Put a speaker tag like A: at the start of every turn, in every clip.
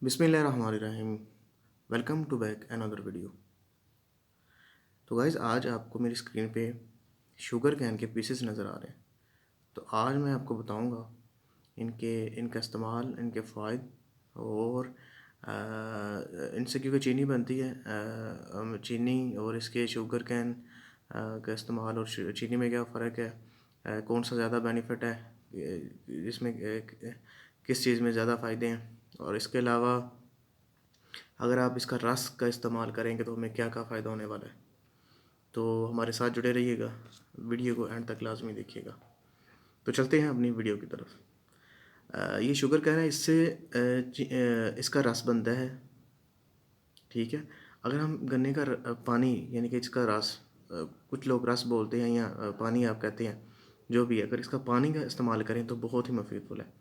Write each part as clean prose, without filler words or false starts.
A: बिस्मिल्लाहिर्रहमानिर्रहीम। Welcome to back another video. तो guys, आज आपको मेरी स्क्रीन पे शुगर कैन के पीसेस नज़र आ रहे हैं। तो आज मैं आपको बताऊंगा इनका इस्तेमाल, इनके फ़ायदे और इनसे क्योंकि चीनी बनती है, चीनी और इसके शुगर कैन का इस्तेमाल और चीनी में क्या फ़र्क है, कौन सा ज़्यादा बेनिफिट है, इसमें किस चीज़ में ज़्यादा फ़ायदे हैं, और इसके अलावा अगर आप इसका रस का इस्तेमाल करेंगे तो हमें क्या क्या फ़ायदा होने वाला है। तो हमारे साथ जुड़े रहिएगा, वीडियो को एंड तक लाजमी देखिएगा। तो चलते हैं अपनी वीडियो की तरफ। ये शुगर कैन है, इससे इसका रस बनता है, ठीक है। अगर हम गन्ने का पानी यानी कि इसका रस, कुछ लोग रस बोलते हैं या पानी आप कहते हैं, जो भी है, अगर इसका पानी का इस्तेमाल करें तो बहुत ही मुफीद है।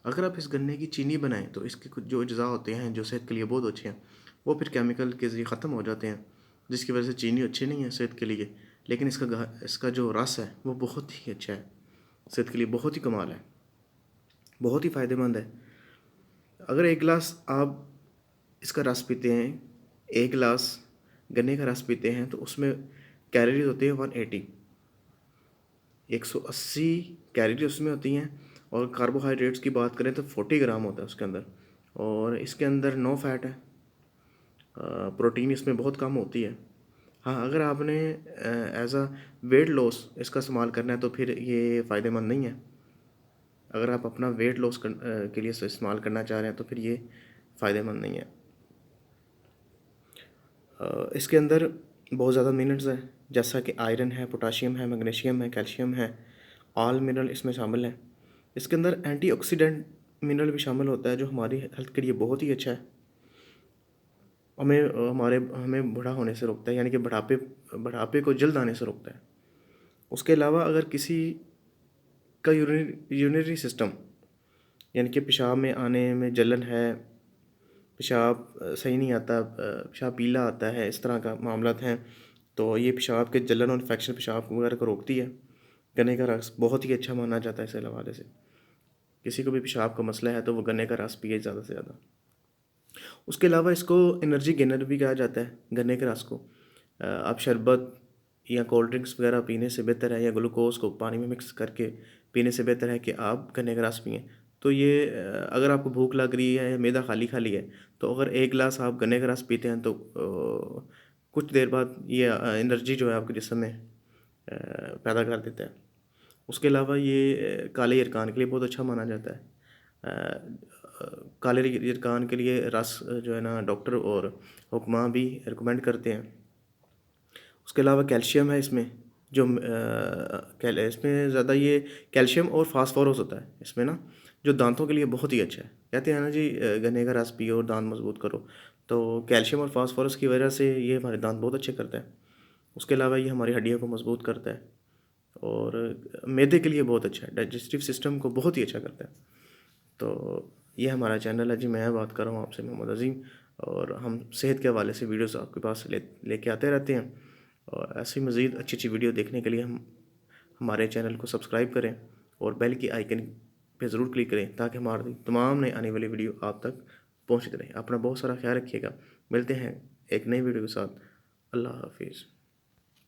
A: अगर आप इस गन्ने की चीनी बनाएं तो इसके कुछ जो अज्जा होते हैं जो सेहत के लिए बहुत अच्छे हैं, वो फिर केमिकल के ज़रिए ख़त्म हो जाते हैं, जिसकी वजह से चीनी अच्छी नहीं है सेहत के लिए। लेकिन इसका जो रस है वो बहुत ही अच्छा है, सेहत के लिए बहुत ही कमाल है, बहुत ही फ़ायदेमंद है। अगर एक गिलास आप इसका रस पीते हैं, एक गिलास गन्ने का रस पीते हैं, तो उसमें कैलोरीज होती है 180, 180 कैलोरी उसमें होती हैं। और कार्बोहाइड्रेट्स की बात करें तो 40 ग्राम होता है उसके अंदर, और इसके अंदर नो फैट है। प्रोटीन इसमें बहुत कम होती है। हाँ, अगर आपने एज अ वेट लॉस इसका इस्तेमाल करना है तो फिर ये फ़ायदेमंद नहीं है। अगर आप अपना वेट लॉस के लिए इस्तेमाल करना चाह रहे हैं तो फिर ये फ़ायदेमंद नहीं है। इसके अंदर बहुत ज़्यादा मिनरल्स हैं, जैसा कि आयरन है, पोटाशियम है, मैग्नीशियम है, कैल्शियम है, ऑल मिनरल इसमें शामिल हैं। इसके अंदर एंटीऑक्सीडेंट मिनरल भी शामिल होता है जो हमारी हेल्थ के लिए बहुत ही अच्छा है। हमें बूढ़ा होने से रोकता है, यानी कि बुढ़ापे को जल्द आने से रोकता है। उसके अलावा अगर किसी का यूरिनरी सिस्टम, यानी कि पेशाब में आने में जलन है, पेशाब सही नहीं आता, पेशाब पीला आता है, इस तरह का मामलात हैं, तो ये पेशाब के जलन और इन्फेक्शन पेशाब वगैरह को रोकती है। गन्ने का रस बहुत ही अच्छा माना जाता है इस हवाले से। किसी को भी पेशाब का मसला है तो वो गन्ने का रस पिए ज़्यादा से ज़्यादा। उसके अलावा इसको एनर्जी गेनर भी कहा जाता है गन्ने के रस को। आप शरबत या कोल्ड ड्रिंक्स वगैरह पीने से बेहतर है, या ग्लूकोज को पानी में मिक्स करके पीने से बेहतर है कि आप गन्ने का रस पिएँ। तो ये अगर आपको भूख लग रही है या मैदा खाली खाली है, तो अगर एक गिलास आप गन्ने का रस पीते हैं तो कुछ देर बाद ये एनर्जी जो है आपके जिस्म में पैदा कर देता है। उसके अलावा ये काले यरकान के लिए बहुत अच्छा माना जाता है। काले यरकान के लिए रस जो है ना, डॉक्टर और हुक्मा भी रिकमेंड करते हैं। उसके अलावा कैल्शियम है इसमें, इसमें ज़्यादा ये कैल्शियम और फास्फोरस होता है इसमें ना, जो दांतों के लिए बहुत ही अच्छा है। कहते हैं ना जी, गन्ने का रस पियो और दांत मजबूत करो, तो कैल्शियम और फास्फोरस की वजह से ये हमारे दांत बहुत अच्छे करता है। उसके अलावा ये हमारी हड्डियों को मजबूत करता है और मैदे के लिए बहुत अच्छा है, डाइजेस्टिव सिस्टम को बहुत ही अच्छा करता है। तो ये हमारा चैनल है जी, मैं बात कर रहा हूँ आपसे, मोहम्मद अज़ीम, और हम सेहत के हवाले से वीडियोस आपके पास लेके आते रहते हैं। और ऐसी मज़ीद अच्छी अच्छी वीडियो देखने के लिए हमारे चैनल को सब्सक्राइब करें और बेल की आइकन पे ज़रूर क्लिक करें, ताकि हमारी तमाम नई आने वाली वीडियो आप तक पहुँचती रहे। अपना बहुत सारा ख्याल रखिएगा। मिलते हैं एक नई वीडियो के साथ। अल्लाह हाफिज़।